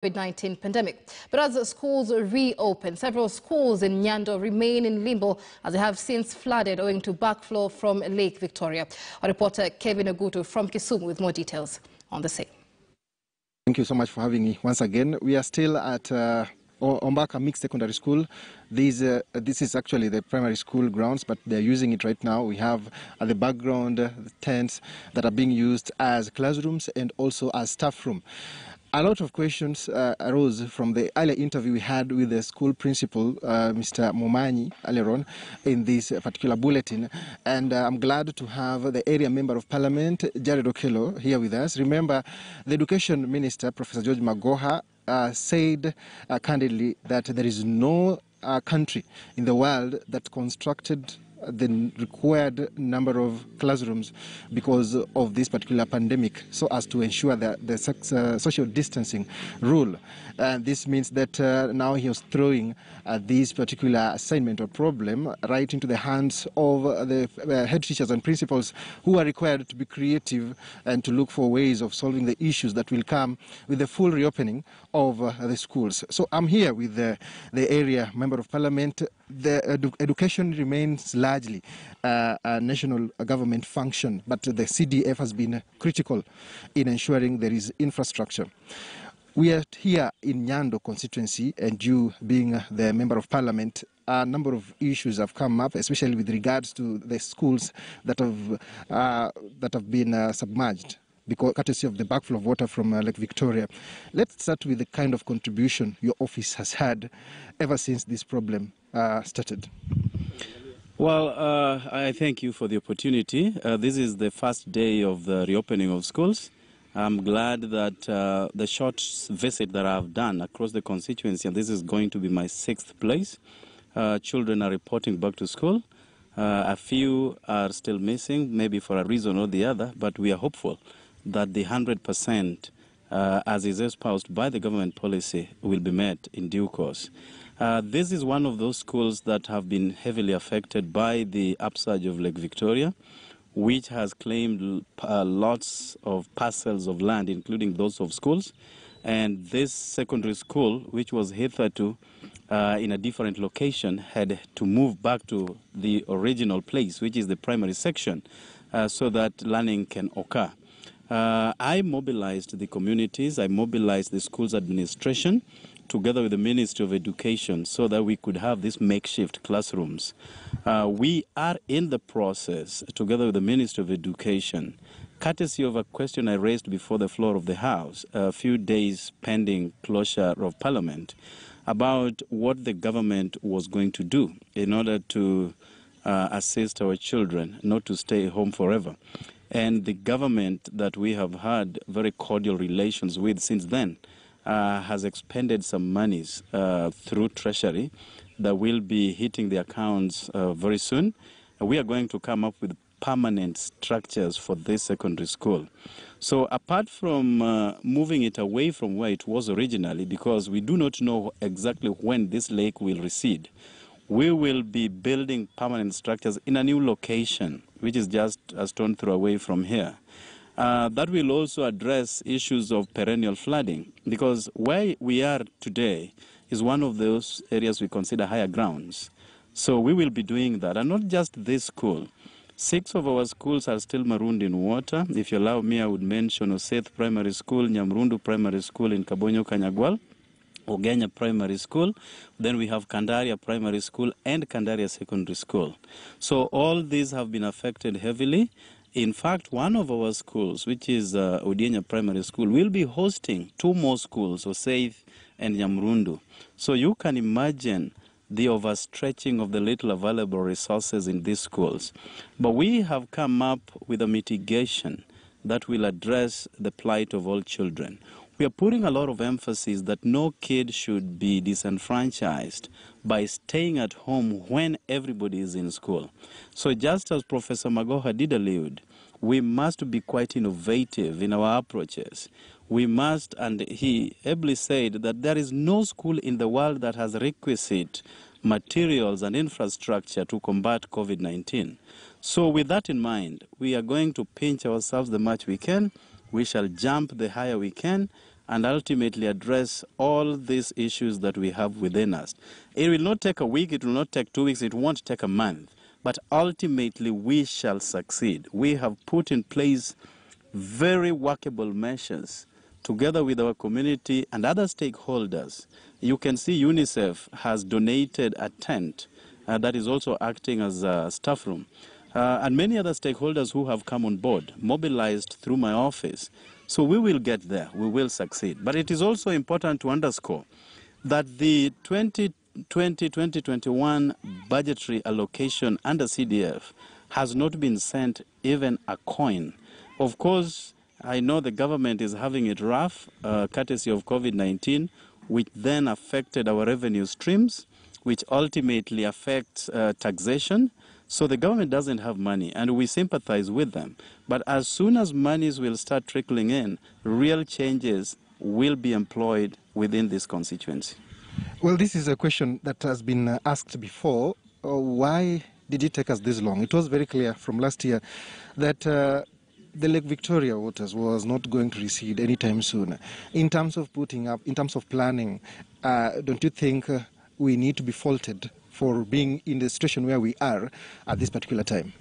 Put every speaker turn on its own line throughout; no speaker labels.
COVID-19 pandemic. But as schools reopen, several schools in Nyando remain in limbo as they have since flooded owing to backflow from Lake Victoria. Our reporter Kevin Ogutu from Kisumu with more details on the same.
Thank you so much for having me once again. We are still at Ombaka Mixed Secondary School. This is actually the primary school grounds, but they're using it right now. We have at the background the tents that are being used as classrooms and also as staff room. A lot of questions arose from the earlier interview we had with the school principal, Mr. Mumanyi, earlier on in this particular bulletin. And I'm glad to have the area member of parliament, Nyando Okello, here with us. Remember, the education minister, Professor George Magoha, said candidly that there is no country in the world that constructed the required number of classrooms because of this particular pandemic, so as to ensure that the social distancing rule. This means that now he was throwing this particular assignment or problem right into the hands of the head teachers and principals, who are required to be creative and to look for ways of solving the issues that will come with the full reopening of the schools. So I'm here with the area member of parliament. The education remains largely a national government function, but the CDF has been critical in ensuring there is infrastructure. We are here in Nyando constituency, and you being the member of parliament, a number of issues have come up, especially with regards to the schools that have been submerged because courtesy of the backflow of water from Lake Victoria. Let's start with the kind of contribution your office has had ever since this problem started.
Well, I thank you for the opportunity. This is the first day of the reopening of schools. I'm glad that the short visit that I've done across the constituency, and this is going to be my 6th place, children are reporting back to school. A few are still missing, maybe for a reason or the other, but we are hopeful that the 100%, as is espoused by the government policy, will be met in due course. This is one of those schools that have been heavily affected by the upsurge of Lake Victoria, which has claimed lots of parcels of land, including those of schools. And this secondary school, which was hitherto in a different location, had to move back to the original place, which is the primary section, so that learning can occur. I mobilized the communities, I mobilized the school's administration, together with the Ministry of Education, so that we could have these makeshift classrooms. We are in the process, together with the Ministry of Education, courtesy of a question I raised before the floor of the House, a few days pending closure of Parliament, about what the government was going to do in order to assist our children not to stay home forever. And the government that we have had very cordial relations with since then has expended some monies through Treasury that will be hitting the accounts very soon. We are going to come up with permanent structures for this secondary school. So apart from moving it away from where it was originally, because we do not know exactly when this lake will recede, we will be building permanent structures in a new location, which is just a stone throw away from here. That will also address issues of perennial flooding, because where we are today is one of those areas we consider higher grounds. So we will be doing that, and not just this school. 6 of our schools are still marooned in water. If you allow me, I would mention Oseth Primary School, Nyamrundu Primary School in Kabonyo, Kanyagwal, Ogenya Primary School, then we have Kandaria Primary School and Kandaria Secondary School. So all these have been affected heavily. In fact, one of our schools, which is Odienya Primary School, will be hosting 2 more schools, Oseth and Nyamrundu. So you can imagine the overstretching of the little available resources in these schools. But we have come up with a mitigation that will address the plight of all children. We are putting a lot of emphasis that no kid should be disenfranchised by staying at home when everybody is in school. So just as Professor Magoha did allude, we must be quite innovative in our approaches. We must, and he ably said that there is no school in the world that has requisite materials and infrastructure to combat COVID-19. So with that in mind, we are going to pinch ourselves the much we can. We shall jump the higher we can, and ultimately address all these issues that we have within us. It will not take a week, it will not take 2 weeks, it won't take a month, but ultimately we shall succeed. We have put in place very workable measures together with our community and other stakeholders. You can see UNICEF has donated a tent that is also acting as a staff room. And many other stakeholders who have come on board, mobilized through my office. So we will get there, we will succeed. But it is also important to underscore that the 2020-2021 budgetary allocation under CDF has not been sent even a coin. Of course, I know the government is having it rough, courtesy of COVID-19, which then affected our revenue streams, which ultimately affects taxation. So the government doesn't have money, and we sympathize with them. But as soon as monies will start trickling in, real changes will be employed within this constituency.
Well, this is a question that has been asked before. Why did it take us this long? It was very clear from last year that the Lake Victoria waters was not going to recede anytime soon. In terms of putting up, in terms of planning, don't you think we need to be faulted for being in the situation where we are at this particular time?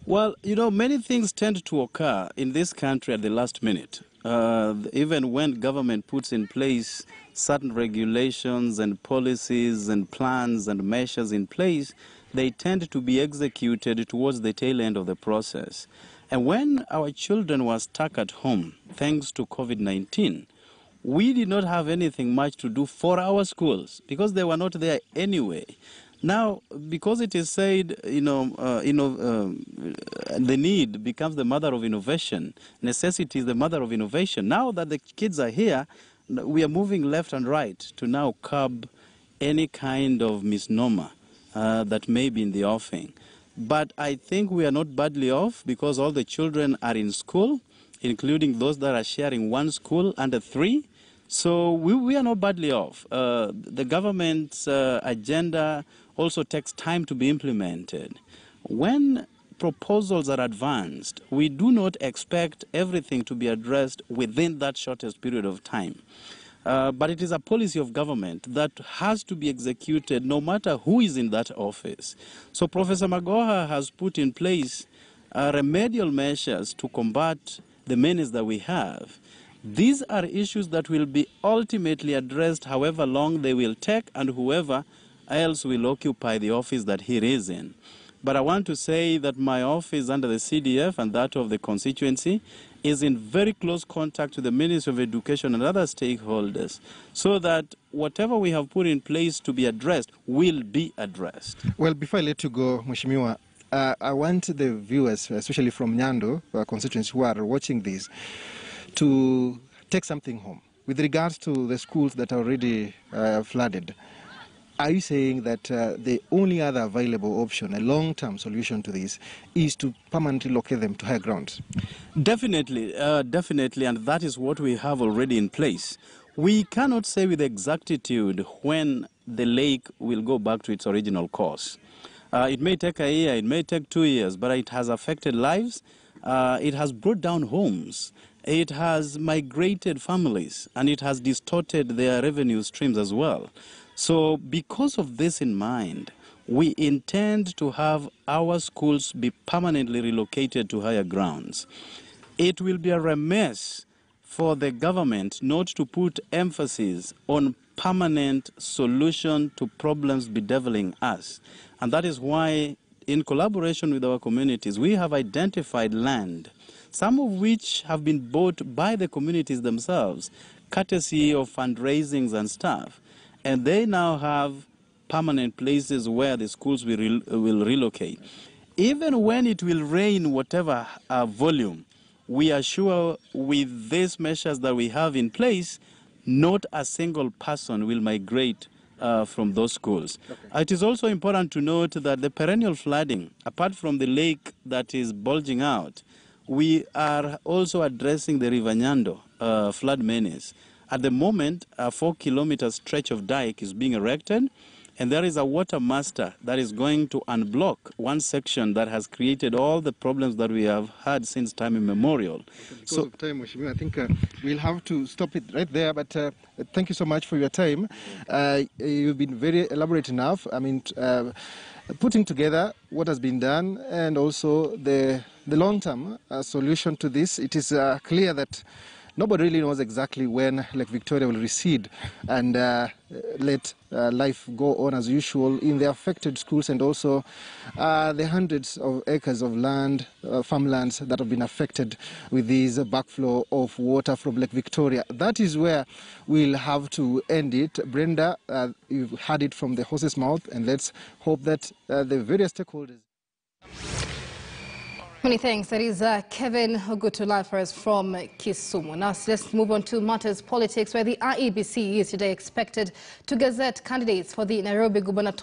Well, you know, many things tend to occur in this country at the last minute. Even when government puts in place certain regulations and policies and plans and measures in place, they tend to be executed towards the tail end of the process. And when our children were stuck at home, thanks to COVID-19, we did not have anything much to do for our schools because they were not there anyway. Now, because it is said, the need becomes the mother of innovation. Necessity is the mother of innovation. Now that the kids are here, we are moving left and right to now curb any kind of misnomer that may be in the offing. But I think we are not badly off because all the children are in school, including those that are sharing one school under 3. So we are not badly off. The government's agenda also takes time to be implemented. When proposals are advanced, we do not expect everything to be addressed within that shortest period of time. But it is a policy of government that has to be executed no matter who is in that office. So Professor Magoha has put in place remedial measures to combat the menace that we have. These are issues that will be ultimately addressed however long they will take and whoever else will occupy the office that he is in. But I want to say that my office under the CDF and that of the constituency is in very close contact with the Ministry of Education and other stakeholders so that whatever we have put in place to be addressed will be addressed.
Well, before I let you go, Mheshimiwa, I want the viewers, especially from Nyando constituency who are watching this, to take something home. With regards to the schools that are already flooded, are you saying that the only other available option, a long-term solution to this, is to permanently locate them to higher grounds?
Definitely, definitely, and that is what we have already in place. We cannot say with exactitude when the lake will go back to its original course. It may take a year, it may take 2 years, but it has affected lives, it has brought down homes, it has migrated families, and it has distorted their revenue streams as well. So because of this in mind, we intend to have our schools be permanently relocated to higher grounds. It will be a remiss for the government not to put emphasis on permanent solution to problems bedeviling us. And that is why, in collaboration with our communities, we have identified land, some of which have been bought by the communities themselves, courtesy of fundraisings and stuff. And they now have permanent places where the schools will relocate. Even when it will rain whatever volume, we are sure with these measures that we have in place, not a single person will migrate from those schools. Okay. It is also important to note that the perennial flooding, apart from the lake that is bulging out, we are also addressing the River Nyando flood menace. At the moment, a 4-kilometer stretch of dike is being erected, And there is a water master that is going to unblock one section that has created all the problems that we have had since time immemorial.
Because of time, Mheshimiwa, I think we'll have to stop it right there, but thank you so much for your time. You've been very elaborate enough. I mean, putting together what has been done and also the long-term solution to this. It is clear that nobody really knows exactly when Lake Victoria will recede and let life go on as usual in the affected schools and also the hundreds of acres of land, farmlands that have been affected with this backflow of water from Lake Victoria. That is where we'll have to end it. Brenda, you've had it from the horse's mouth, and let's hope that the various stakeholders...
Many thanks. That is Kevin Ogutu live for us from Kisumu. Now let's move on to matters politics, where the IEBC is today expected to gazette candidates for the Nairobi gubernatorial